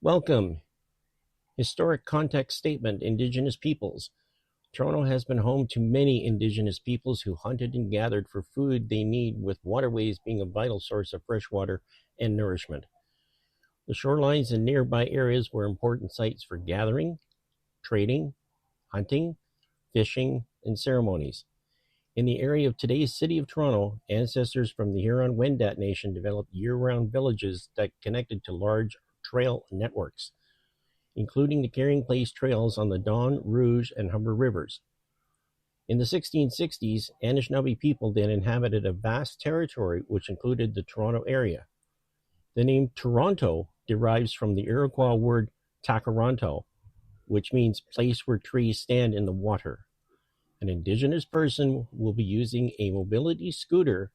Welcome. Historic context statement, Indigenous peoples. Toronto has been home to many Indigenous peoples who hunted and gathered for food they need, with waterways being a vital source of fresh water and nourishment. The shorelines and nearby areas were important sites for gathering, trading, hunting, fishing, and ceremonies. In the area of today's city of Toronto, ancestors from the Huron-Wendat Nation developed year-round villages that connected to large trail networks, including the Carrying Place trails on the Don, Rouge, and Humber rivers. In the 1660s, Anishinaabe people then inhabited a vast territory which included the Toronto area. The name Toronto derives from the Iroquois word Takaronto, which means place where trees stand in the water. An Indigenous person will be using a mobility scooter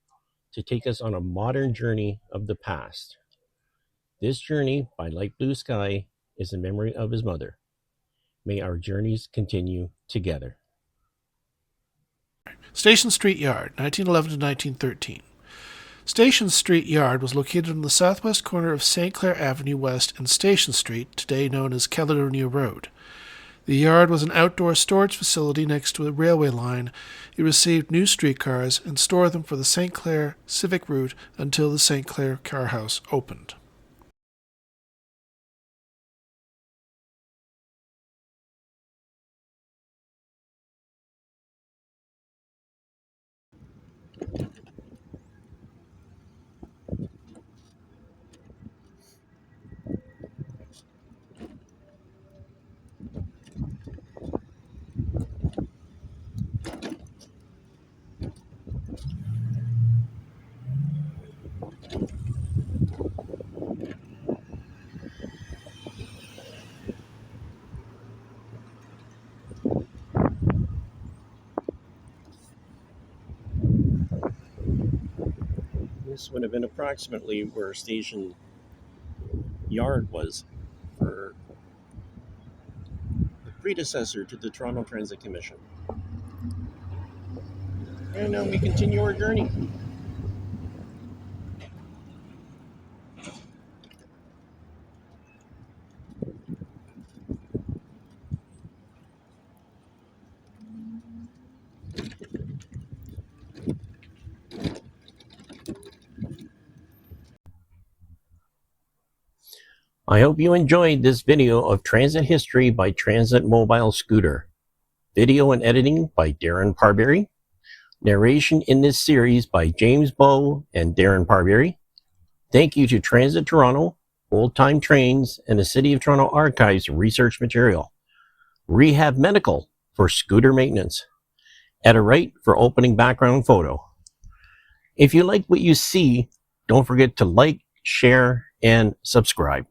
to take us on a modern journey of the past. This journey by Light Blue Sky is in memory of his mother. May our journeys continue together. Station Street Yard, 1911 to 1913. Station Street Yard was located on the southwest corner of St. Clair Avenue West and Station Street, today known as Caledonia Road. The yard was an outdoor storage facility next to a railway line. It received new streetcars and stored them for the St. Clair Civic route until the St. Clair Car House opened. This would have been approximately where Station Yard was for the predecessor to the Toronto Transit Commission. And now we continue our journey. I hope you enjoyed this video of transit history by Transit Mobile Scooter. Video and editing by Darren Parberry. Narration in this series by James Bowe and Darren Parberry. Thank you to Transit Toronto, Old Time Trains, and the City of Toronto Archives research material. Rehab Medical for scooter maintenance. Etta Wright for opening background photo. If you like what you see, don't forget to like, share, and subscribe.